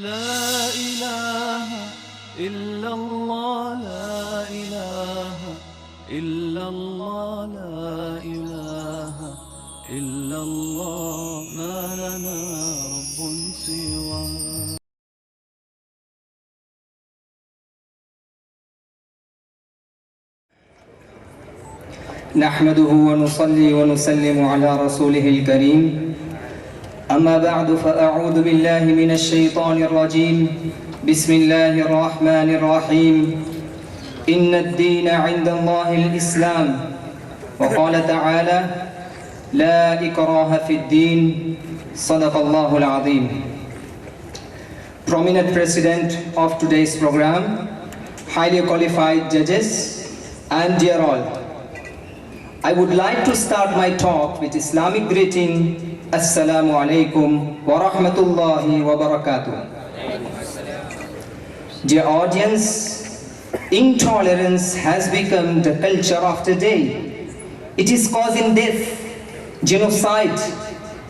لا إله إلا الله لا إله إلا الله لا إله إلا الله ما لنا رب سواه. نحمده ونصلي ونسلم على رسوله الكريم. أما بعد فأعوذ بالله من الشيطان الرجيم. بسم الله الرحمن الرحيم. إن الدين عند الله الإسلام. وقال تعالى لا إكراه في الدين. صدق الله العظيم. Prominent President of today's program, highly qualified judges, and dear all, I would like to start my talk with Islamic greeting. Assalamu alaikum wa rahmatullahi wa barakatuh. Dear audience, intolerance has become the culture of today. It is causing death, genocide,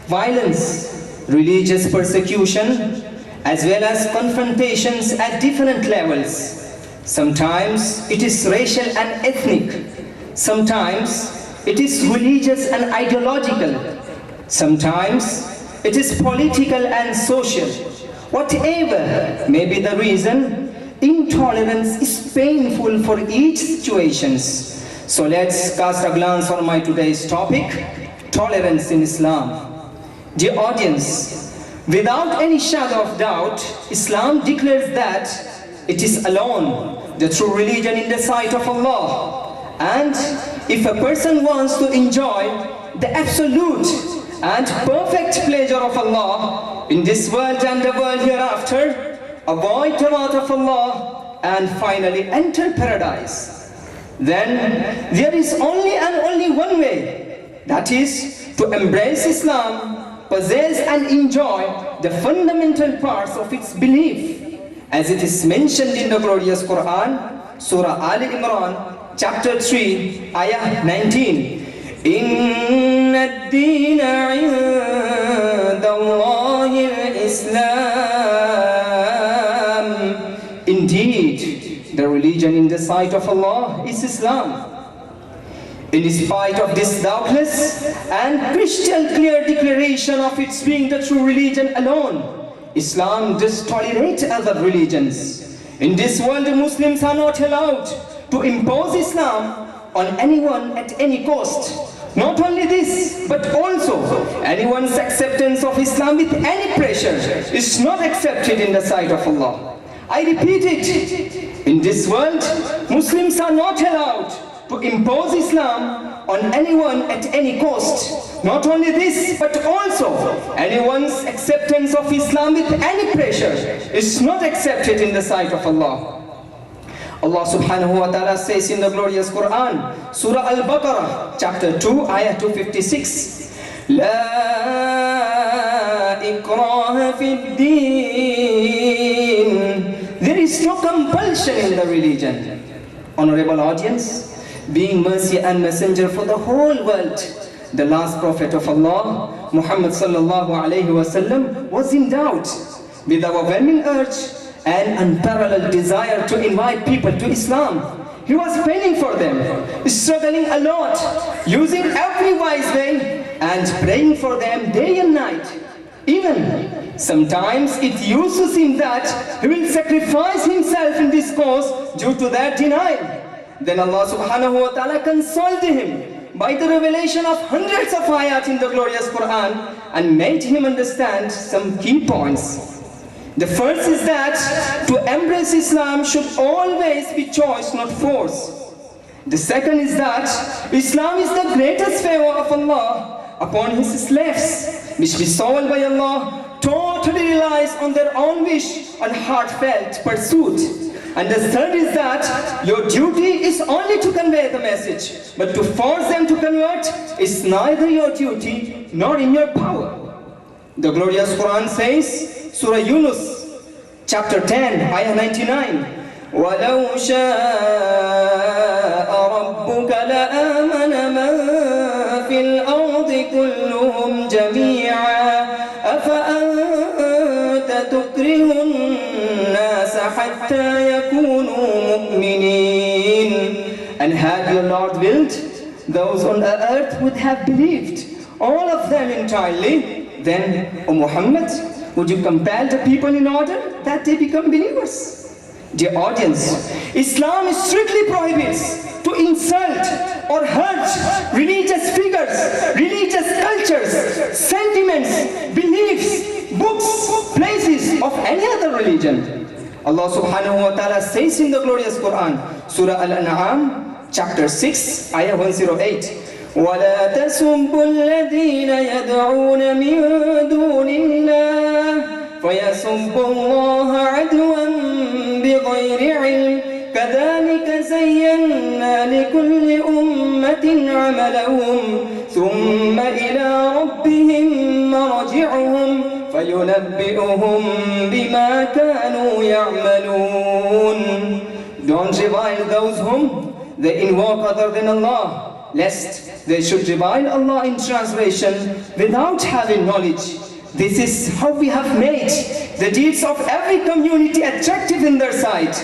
violence, religious persecution, as well as confrontations at different levels. Sometimes it is racial and ethnic. Sometimes it is religious and ideological. Sometimes it is political and social. Whatever may be the reason, intolerance is painful for each situation. So let's cast a glance on my today's topic, tolerance in Islam. Dear audience, without any shadow of doubt, Islam declares that it is alone the true religion in the sight of Allah. And if a person wants to enjoy the absolute and perfect pleasure of Allah in this world and the world hereafter, avoid the wrath of Allah, and finally enter paradise, then there is only one way, that is to embrace Islam, possess and enjoy the fundamental parts of its belief, as it is mentioned in the glorious Quran, Surah Ali Imran, chapter 3, ayah 19. إن الدين عند الله الإسلام. Indeed, the religion in the sight of Allah is Islam. In spite of this doubtless and crystal clear declaration of its being the true religion alone, Islam does tolerate other religions. In this world, the Muslims are not allowed to impose Islam on anyone at any cost. Not only this, but also anyone's acceptance of Islam with any pressure is not accepted in the sight of Allah. I repeat it, in this world, Muslims are not allowed to impose Islam on anyone at any cost. Not only this, but also anyone's acceptance of Islam with any pressure is not accepted in the sight of Allah. Allah subhanahu wa ta'ala says in the glorious Quran, Surah Al-Baqarah, chapter 2, ayah 256, La ikraha fid deen. There is no compulsion in the religion. Honorable audience, being mercy and messenger for the whole world, the last prophet of Allah, Muhammad sallallahu alayhi wa sallam, was endowed with overwhelming urge and unparalleled desire to invite people to Islam. He was praying for them, struggling a lot, using every wise way, and praying for them day and night. Even sometimes it used to seem that he will sacrifice himself in this cause due to that denial. Then Allah subhanahu wa ta'ala consoled him by the revelation of hundreds of ayat in the glorious Quran and made him understand some key points. The first is that to embrace Islam should always be choice, not force. The second is that Islam is the greatest favor of Allah upon His slaves, which bestowal by Allah totally relies on their own wish and heartfelt pursuit. And the third is that your duty is only to convey the message, but to force them to convert is neither your duty nor in your power. The glorious Quran says, Surah Yunus, chapter 10, ayah 99, وَلَوْ شَاءَ رَبُّكَ لَآمَنَ مَنْ فِي الْأَرْضِ كُلُّهُمْ جَمِيعًا أَفَأَنْتَ تُكْرِهُ النَّاسَ حَتَّى يَكُونُوا مُؤْمِنِينَ. And had your Lord willed, those on the earth would have believed, all of them entirely. Then, O Muhammad, would you compel the people in order that they become believers? Dear audience, Islam strictly prohibits to insult or hurt religious figures, religious cultures, sentiments, beliefs, books, places of any other religion. Allah subhanahu wa ta'ala says in the glorious Quran, Surah Al-An'am, chapter 6, ayah 108, وَلَا تَسُبُّوا الَّذِينَ يَدْعُونَ مِن دُونِ اللَّهِ فَيَسُبُّوا اللَّهَ عَدْوًا بِغَيْرِ عِلْمٍ كَذَلِكَ زَيَّنَّا لِكُلِّ أُمَّةٍ عَمَلَهُمْ ثُمَّ إِلَى رَبِّهِمْ مَرْجِعُهُمْ فَيُنَبِّئُهُم بِمَا كَانُوا يَعْمَلُونَ. Don't revile those whom they invoke other than Allah, lest they should revile Allah in translation without having knowledge. This is how we have made the deeds of every community attractive in their sight.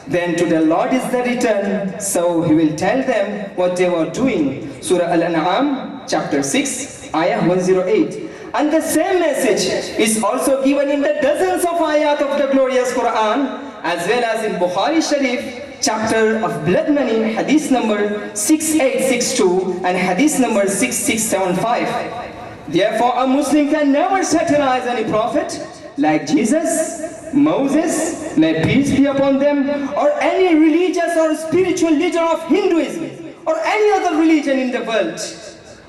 Then to the Lord is the return, so He will tell them what they were doing. Surah Al-An'am, chapter 6, ayah 108. And the same message is also given in the dozens of ayat of the glorious Quran, as well as in Bukhari Sharif, chapter of blood money, hadith number 6862 and hadith number 6675. Therefore, a Muslim can never satirize any prophet like Jesus, Moses, may peace be upon them, or any religious or spiritual leader of Hinduism or any other religion in the world.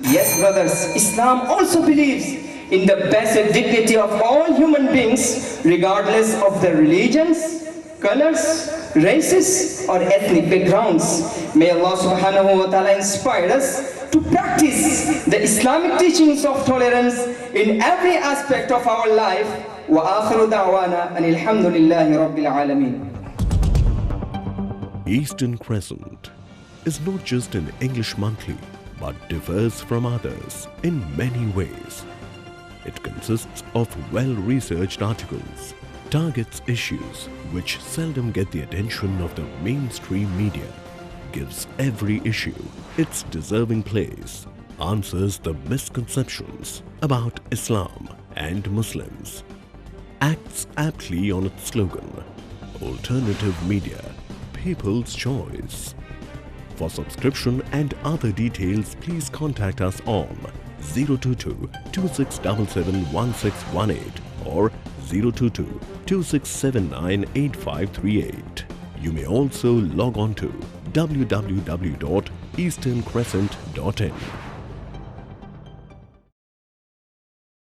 Yes, brothers, Islam also believes in the basic dignity of all human beings, regardless of their religions, colors, races, or ethnic backgrounds. May Allah subhanahu wa ta'ala inspire us to practice the Islamic teachings of tolerance in every aspect of our life. وآخر دعوانا أن الحمد لله رب العالمين. Eastern Crescent is not just an English monthly, but differs from others in many ways. It consists of well-researched articles, targets issues which seldom get the attention of the mainstream media, gives every issue its deserving place, answers the misconceptions about Islam and Muslims, acts aptly on its slogan, Alternative Media, People's Choice. For subscription and other details, please contact us on 022-2677-1618 or 022-2679-8538. You may also log on to www.easterncrescent.in.